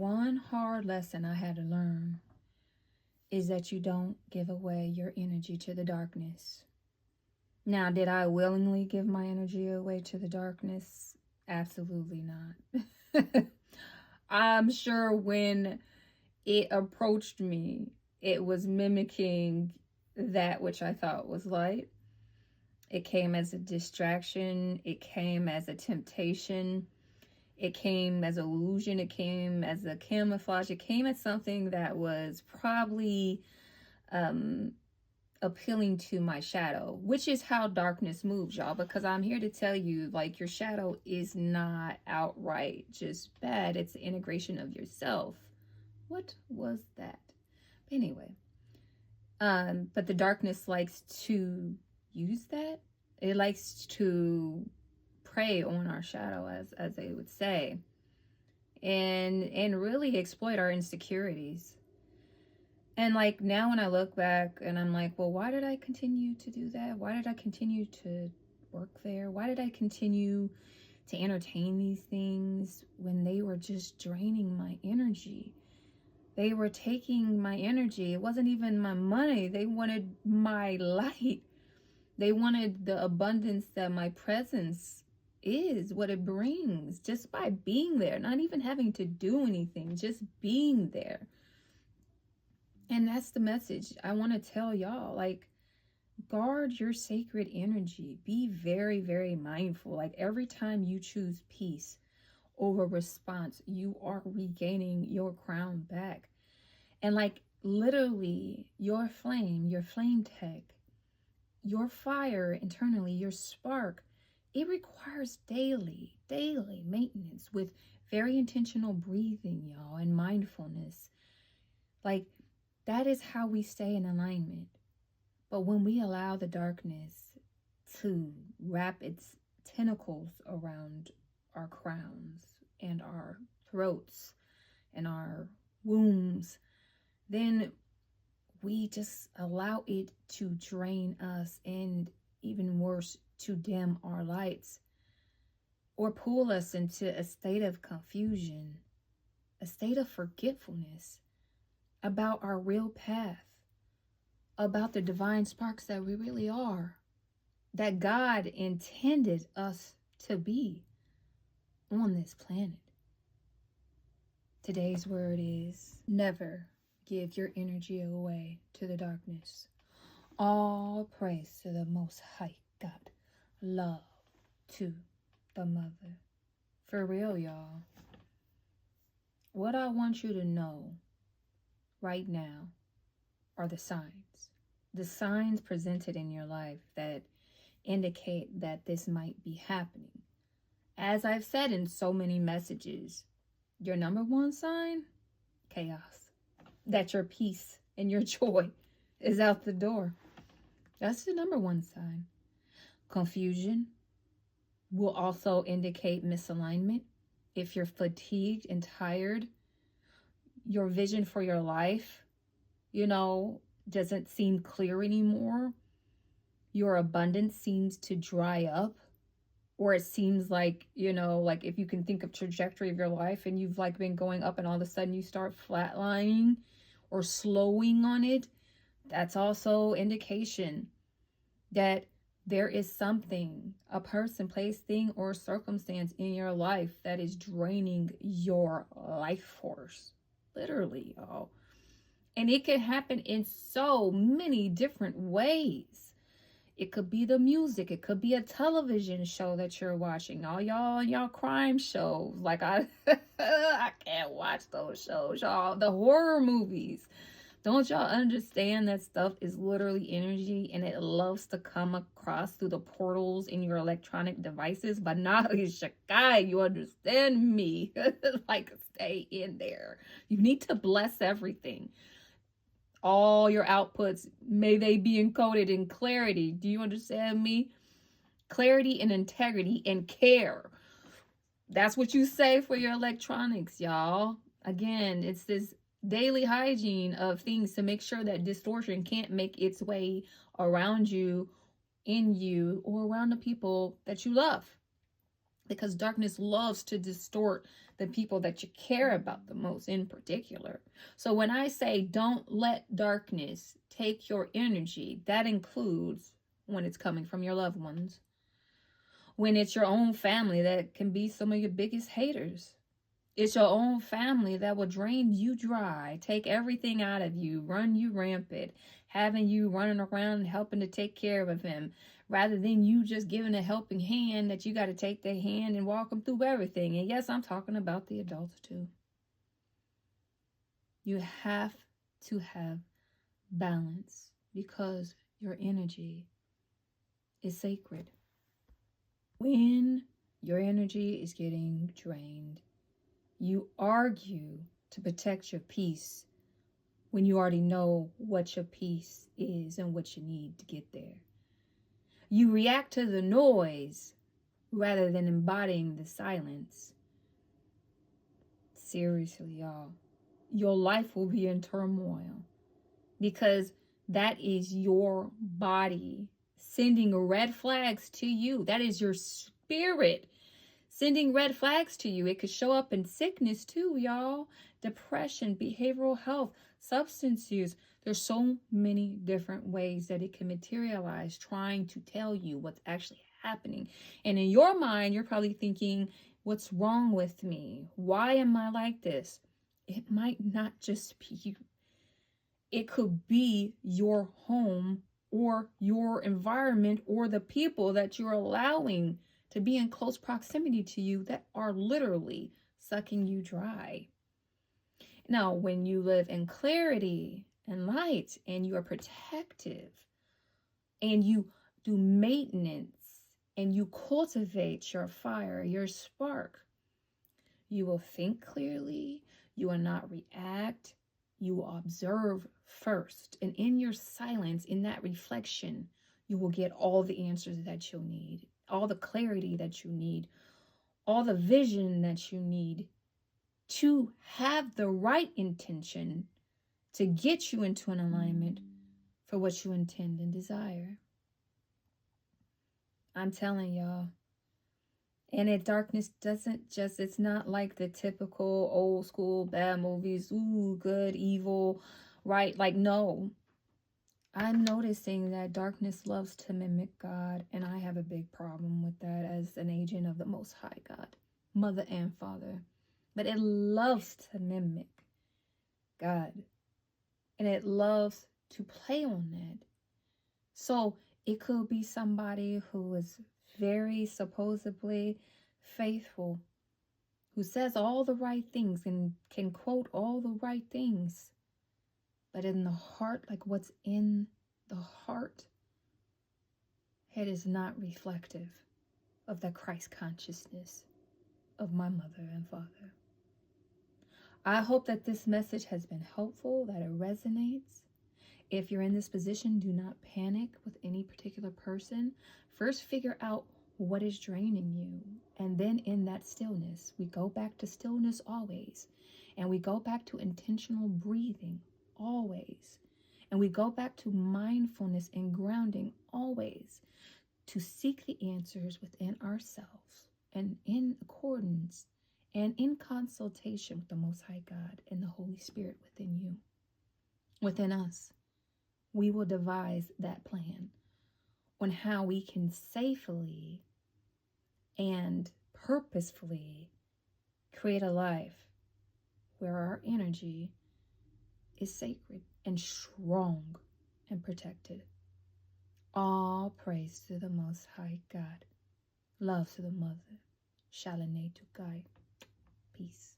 one hard lesson I had to learn is that you don't give away your energy to the darkness. Now, did I willingly give my energy away to the darkness? Absolutely not. I'm sure when it approached me, it was mimicking that which I thought was light. It came as a distraction. It came as a temptation. It came as illusion. It came as a camouflage. It came as something that was probably appealing to my shadow, which is how darkness moves, y'all, because I'm here to tell you, like, your shadow is not outright just bad. It's the integration of yourself. What was that? Anyway, but the darkness likes to use that. It likes to prey on our shadow, as they would say, and really exploit our insecurities. And like now when I look back and I'm like, well, why did I continue to do that? Why did I continue to work there? Why did I continue to entertain these things when they were just draining my energy? They were taking my energy. It wasn't even my money. They wanted my light. They wanted the abundance that my presence is, what it brings, just by being there, not even having to do anything, just being there. And that's the message I want to tell y'all. Like, guard your sacred energy. Be very, very mindful. Like, every time you choose peace over response, you are regaining your crown back. And like, literally, your flame tech, your fire internally, your spark, it requires daily maintenance with very intentional breathing, y'all, and mindfulness. Like, that is how we stay in alignment. But when we allow the darkness to wrap its tentacles around our crowns and our throats and our wombs, then we just allow it to drain us, and even worse, to dim our lights or pull us into a state of confusion, a state of forgetfulness about our real path, about the divine sparks that we really are, that God intended us to be on this planet. Today's word is never give your energy away to the darkness. All praise to the Most High God. Love to the Mother. For real, y'all. What I want you to know right now are the signs. The signs presented in your life that indicate that this might be happening. As I've said in so many messages, your number one sign, chaos. That your peace and your joy is out the door. That's the number one sign. Confusion will also indicate misalignment. If you're fatigued and tired, your vision for your life, doesn't seem clear anymore. Your abundance seems to dry up. Or it seems like, like if you can think of trajectory of your life and you've like been going up and all of a sudden you start flatlining or slowing on it, that's also indication that there is something, a person, place, thing, or circumstance in your life that is draining your life force. Literally, y'all. And it can happen in so many different ways. It could be the music. It could be a television show that you're watching. All y'all crime shows. Like I can't watch those shows, y'all. The horror movies. Don't y'all understand that stuff is literally energy and it loves to come across through the portals in your electronic devices? But not Shakai, you understand me. Like, stay in there. You need to bless everything. All your outputs, may they be encoded in clarity. Do you understand me? Clarity and integrity and care. That's what you say for your electronics, y'all. Again, it's this daily hygiene of things to make sure that distortion can't make its way around you, in you, or around the people that you love. because darkness loves to distort the people that you care about the most in particular. So when I say don't let darkness take your energy, that includes when it's coming from your loved ones, when it's your own family that can be some of your biggest haters. It's your own family that will drain you dry, take everything out of you, run you rampant, having you running around and helping to take care of him, rather than you just giving a helping hand that you got to take their hand and walk them through everything. And yes, I'm talking about the adults too. You have to have balance because your energy is sacred. When your energy is getting drained, you argue to protect your peace when you already know what your peace is and what you need to get there. You react to the noise rather than embodying the silence. Seriously, y'all, your life will be in turmoil because that is your body sending red flags to you. That is your spirit sending red flags to you. It could show up in sickness too, y'all. Depression, behavioral health, substance use. There's so many different ways that it can materialize, trying to tell you what's actually happening. And in your mind, you're probably thinking, what's wrong with me? Why am I like this? It might not just be you. It could be your home or your environment or the people that you're allowing to be in close proximity to you that are literally sucking you dry. Now, when you live in clarity and light and you are protective and you do maintenance and you cultivate your fire, your spark, you will think clearly, you will not react, you will observe first. And in your silence, in that reflection, you will get all the answers that you'll need, all the clarity that you need, all the vision that you need to have the right intention to get you into an alignment for what you intend and desire. I'm telling y'all. And it darkness doesn't just, it's not like the typical old school bad movies, ooh, good, evil, right? Like, no. I'm noticing that darkness loves to mimic God, and I have a big problem with that as an agent of the Most High God, Mother and Father. But it loves to mimic God, and it loves to play on that. So it could be somebody who is very supposedly faithful, who says all the right things and can quote all the right things. But in the heart, like what's in the heart, it is not reflective of the Christ consciousness of my mother and father. I hope that this message has been helpful, that it resonates. If you're in this position, do not panic with any particular person. First, figure out what is draining you. And then in that stillness, we go back to stillness always. And we go back to intentional breathing always. And we go back to mindfulness and grounding always to seek the answers within ourselves and in accordance and in consultation with the Most High God and the Holy Spirit within you, within us. We will devise that plan on how we can safely and purposefully create a life where our energy is sacred and strong and protected. All praise to the Most High God. Love to the Mother. Shalom to Guy. Peace.